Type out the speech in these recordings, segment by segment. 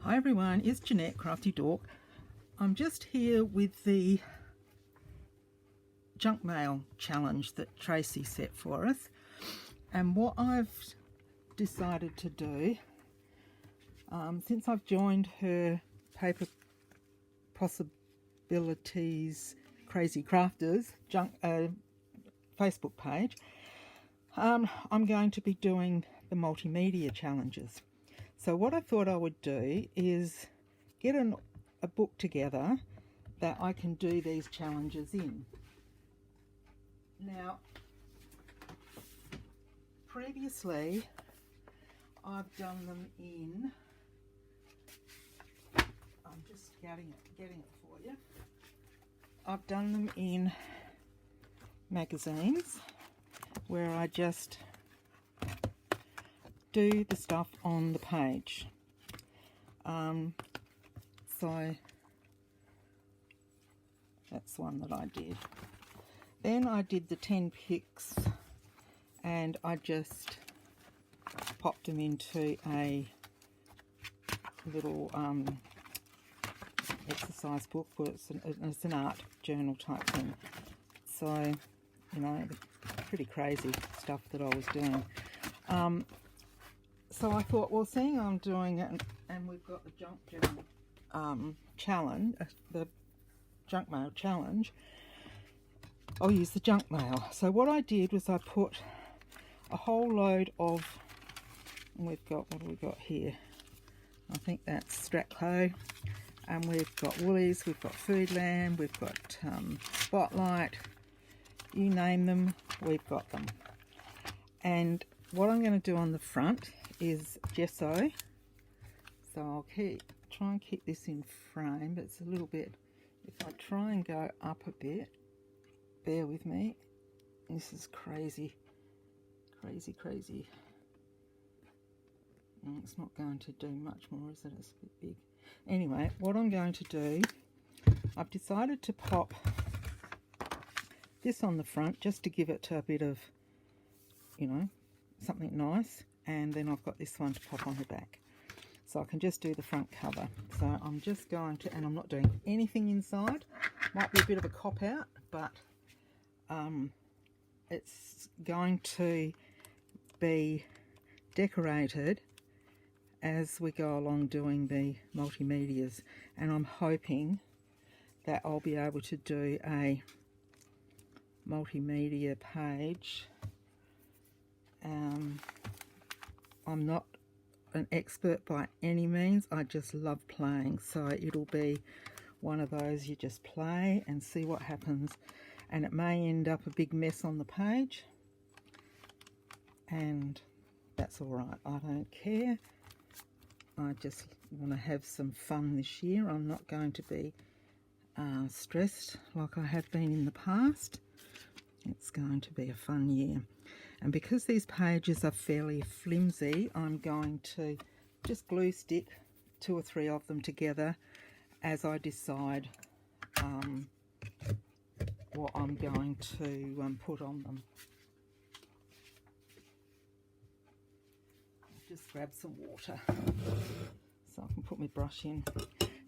Hi everyone, it's Jeanette, Crafty Dork. I'm just here with the junk mail challenge that Tracy set for us, and what I've decided to do, since I've joined her Paper Possibilities Crazy Crafters Facebook page, I'm going to be doing the multimedia challenges. So what I thought I would do is get a book together that I can do these challenges in. Now, previously I've done them in, I'm just getting it for you. I've done them in magazines where I just do the stuff on the page. So that's one that I did. Then I did the 10 picks and I just popped them into a little exercise book, where it's an art journal type thing. So, you know, pretty crazy stuff that I was doing. So I thought, well, seeing I'm doing it, and we've got the junk journal challenge, the junk mail challenge, I'll use the junk mail. So what I did was I put a whole load of, and we've got, what have we got here? I think that's Stratco, and we've got Woolies, we've got Foodland, we've got Spotlight, you name them, we've got them. And what I'm going to do on the front is gesso. So I'll try and keep this in frame, but it's a little bit, if I try and go up a bit, bear with me, this is crazy. It's not going to do much more, is it? It's a bit big. Anyway, what I'm going to do, I've decided to pop this on the front just to give it a bit of, you know, something nice, and then I've got this one to pop on the back. So I can just do the front cover. So I'm just going to, and I'm not doing anything inside. Might be a bit of a cop out, but it's going to be decorated as we go along doing the multimedias, and I'm hoping that I'll be able to do a multimedia page. I'm not an expert by any means, I just love playing, so it'll be one of those you just play and see what happens, and it may end up a big mess on the page, and that's alright, I don't care. I just want to have some fun this year. I'm not going to be stressed like I have been in the past. It's going to be a fun year. And because these pages are fairly flimsy, I'm going to just glue stick 2 or 3 of them together as I decide what I'm going to put on them. Just grab some water so I can put my brush in.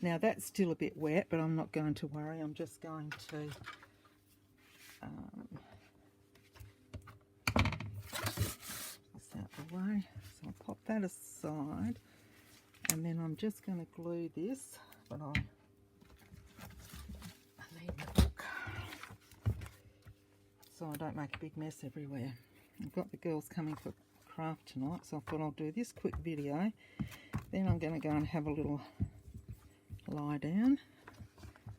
Now that's still a bit wet, but I'm not going to worry. I'm just going to out the way. So I'll pop that aside, and then I'm just going to glue this, but I need my book so I don't make a big mess everywhere. I've got the girls coming for craft tonight, so I thought I'll do this quick video, then I'm going to go and have a little lie down,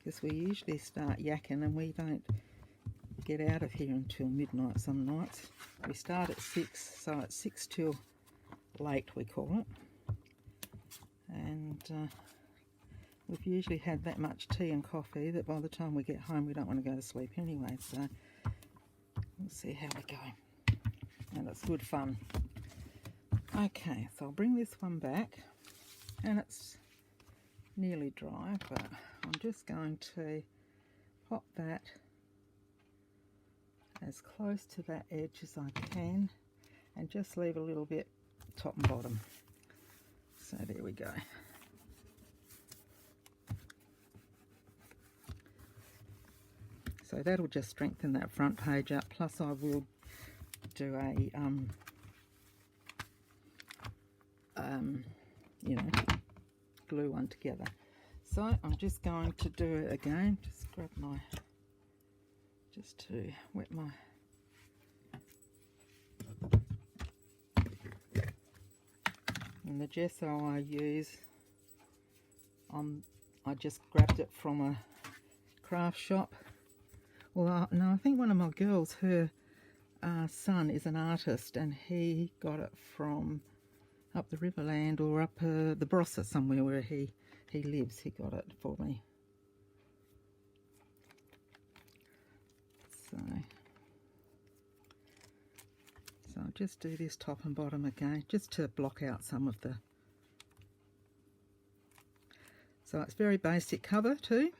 because we usually start yakking and we don't get out of here until midnight some nights. We start at 6, so it's 6 till late we call it, and we've usually had that much tea and coffee that by the time we get home we don't want to go to sleep anyway, so we'll see how we go, and it's good fun. Okay, so I'll bring this one back, and it's nearly dry, but I'm just going to pop that as close to that edge as I can and just leave a little bit top and bottom. So there we go. So that'll just strengthen that front page up. Plus I will do a, you know, glue one together. So I'm just going to do it again. Just grab my, just to wet my, and the gesso I use, I just grabbed it from a craft shop. Well, no, I think one of my girls, her son is an artist, and he got it from up the Riverland or up the Barossa somewhere where he lives. He got it for me. So I'll just do this top and bottom again, just to block out some of the. So it's very basic cover too.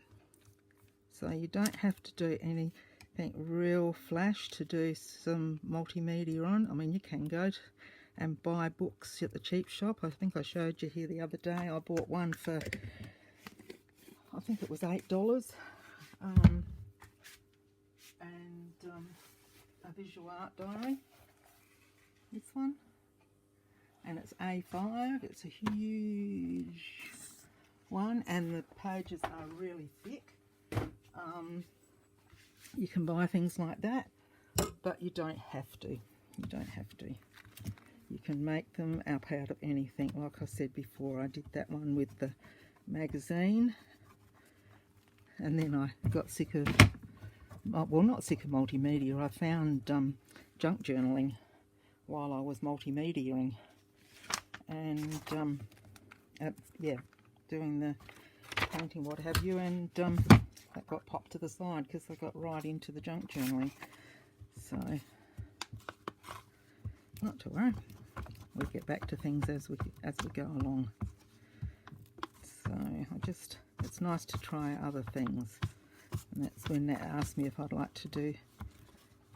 So you don't have to do anything real flash to do some multimedia on. I mean, you can go and buy books at the cheap shop. I think I showed you here the other day. I bought one for, I think it was $8. A visual art diary. This one. And it's A5. It's a huge one, and the pages are really thick. You can buy things like that, but you don't have to. You don't have to. You can make them up out of anything. Like I said before, I did that one with the magazine, and then I got sick of, well, not sick of multimedia. I found junk journaling while I was multimediaing, and yeah, doing the painting, what have you, and that got popped to the side because I got right into the junk journaling. So not to worry, we'll get back to things as we go along. So it's nice to try other things, and that's when Nat asked me if I'd like to do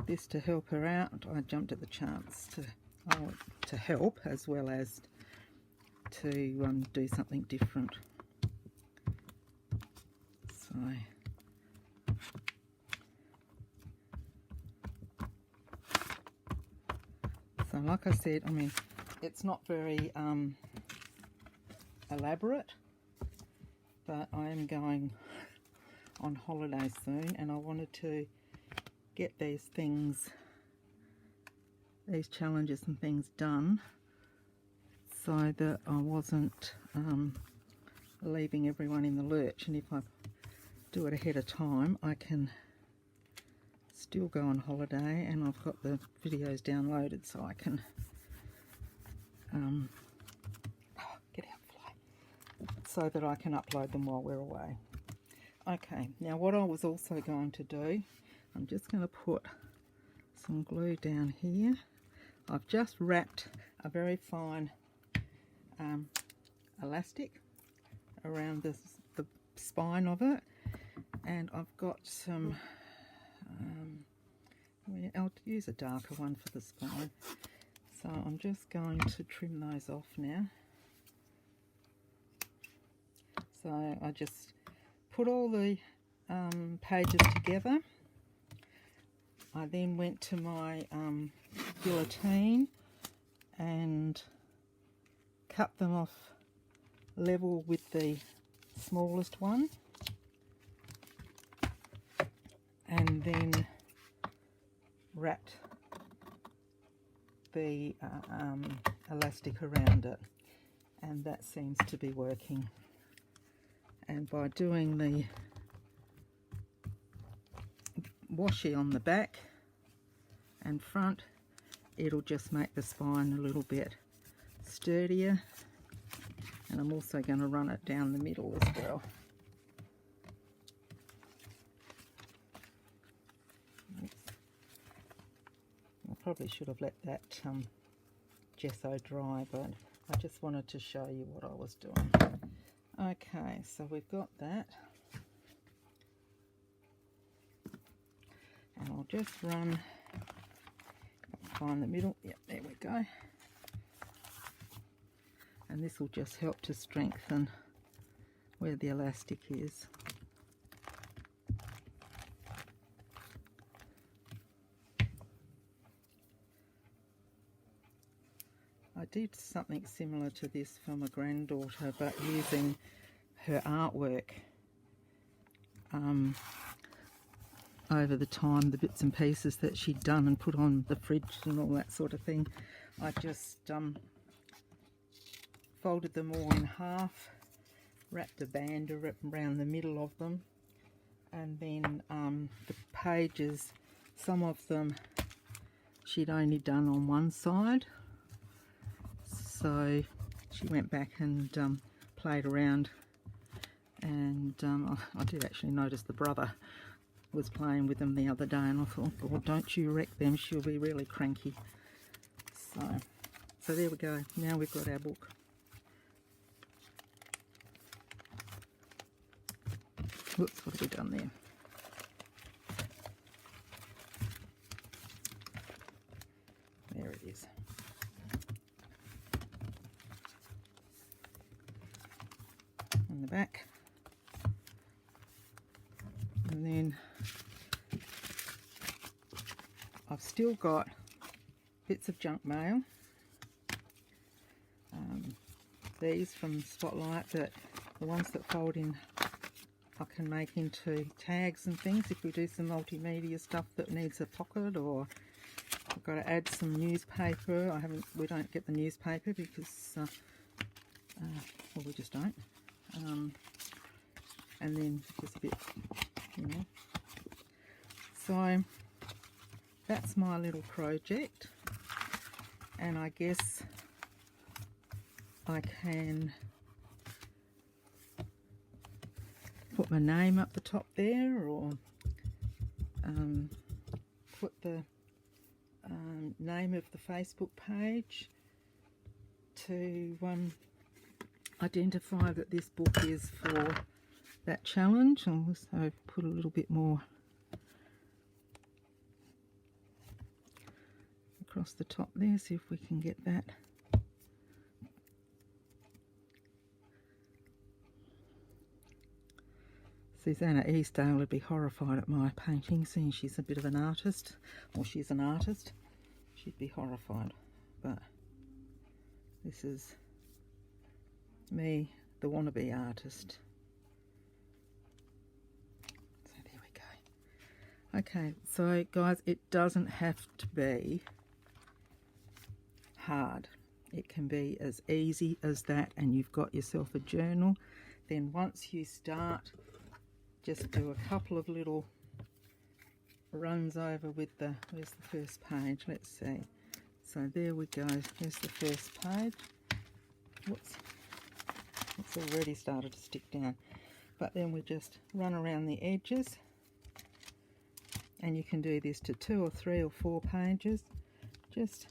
this to help her out. I jumped at the chance to help as well as to do something different. So like I said, I mean, it's not very elaborate, but I am going on holiday soon, and I wanted to get these things, these challenges and things done, so that I wasn't leaving everyone in the lurch. And if I do it ahead of time, I can still go on holiday, and I've got the videos downloaded, so I can get out, fly, so that I can upload them while we're away. Okay, now what I was also going to do, I'm just going to put some glue down here. I've just wrapped a very fine elastic around the spine of it, and I've got some I'll use a darker one for the spine, so I'm just going to trim those off now. So I just put all the pages together. I then went to my guillotine and cut them off level with the smallest one, and then wrapped the elastic around it, and that seems to be working. And by doing the washi on the back and front, it'll just make the spine a little bit sturdier. And I'm also going to run it down the middle as well. I probably should have let that gesso dry, but I just wanted to show you what I was doing. Okay, so we've got that. And I'll just run, find the middle. Yep, there we go. And this will just help to strengthen where the elastic is. did something similar to this for my granddaughter, but using her artwork over the time, the bits and pieces that she'd done and put on the fridge and all that sort of thing. I just folded them all in half, wrapped a band around the middle of them, and then the pages, some of them she'd only done on one side, so she went back and played around, and I did actually notice the brother was playing with them the other day, and I thought, oh God, don't you wreck them, she'll be really cranky. So there we go, now we've got our book. Whoops, what have we done there? There it is. On the back. And then I've still got bits of junk mail. These from Spotlight, but the ones that fold in I can make into tags and things if we do some multimedia stuff that needs a pocket, or I've got to add some newspaper. We don't get the newspaper because well, we just don't, and then just a bit, you know. So that's my little project, and I guess I can put my name up the top there, or put the name of the Facebook page to identify that this book is for that challenge. I'll also put a little bit more across the top there, see if we can get that. Susanna Eastdale would be horrified at my painting, seeing she's a bit of an artist, or she's an artist. She'd be horrified, but this is me, the wannabe artist. So there we go. Okay, so guys, it doesn't have to be hard. It can be as easy as that, and you've got yourself a journal. Then once you start, just do a couple of little runs over with the, where's the first page? Let's see. So there we go. Here's the first page. Whoops. It's already started to stick down. But then we just run around the edges. And you can do this to 2 or 3 or 4 pages. Just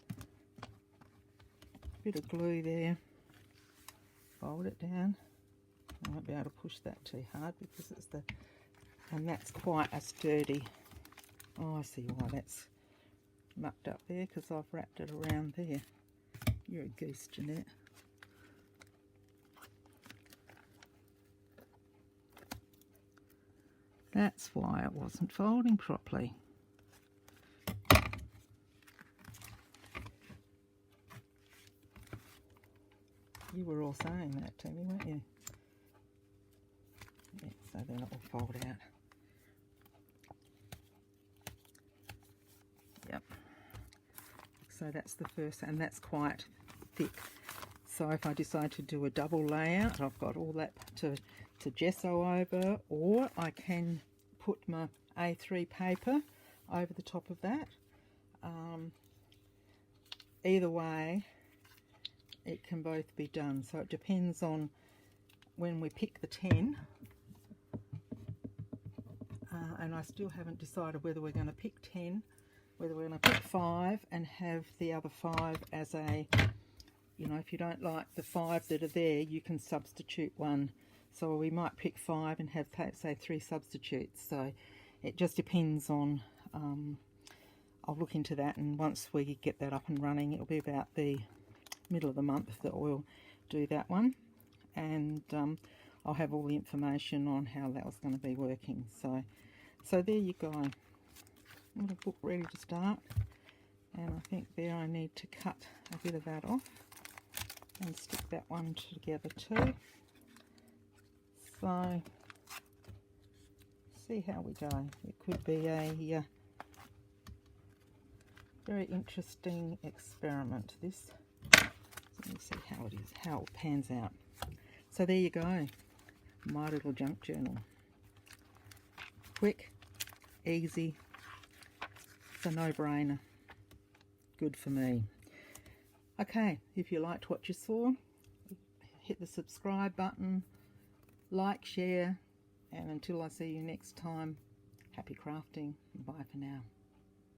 a bit of glue there. Fold it down. I won't be able to push that too hard because it's the, and that's quite a sturdy, oh I see why that's mucked up there, because I've wrapped it around there. You're a goose, Jeanette. That's why it wasn't folding properly. You were all saying that to me, weren't you? Yeah, so then it will fold out. Yep. So that's the first, and that's quite thick. So if I decide to do a double layout, I've got all that to gesso over, or I can put my A3 paper over the top of that. Either way, it can both be done. So it depends on when we pick the 10. And I still haven't decided whether we're going to pick 10, whether we're going to pick 5 and have the other 5 as a, you know, if you don't like the 5 that are there, you can substitute one. So we might pick 5 and have, say, 3 substitutes. So it just depends on, I'll look into that, and once we get that up and running, it'll be about the middle of the month that we'll do that one. And I'll have all the information on how that was going to be working. So there you go. Little book ready to start. And I think there I need to cut a bit of that off. and stick that one together too. So see how we go. It could be a very interesting experiment, this. So let me see how it is, how it pans out. So there you go, my little junk journal. Quick, easy, it's a no-brainer. Good for me. Okay, if you liked what you saw, hit the subscribe button, like, share, and until I see you next time, happy crafting. Bye for now.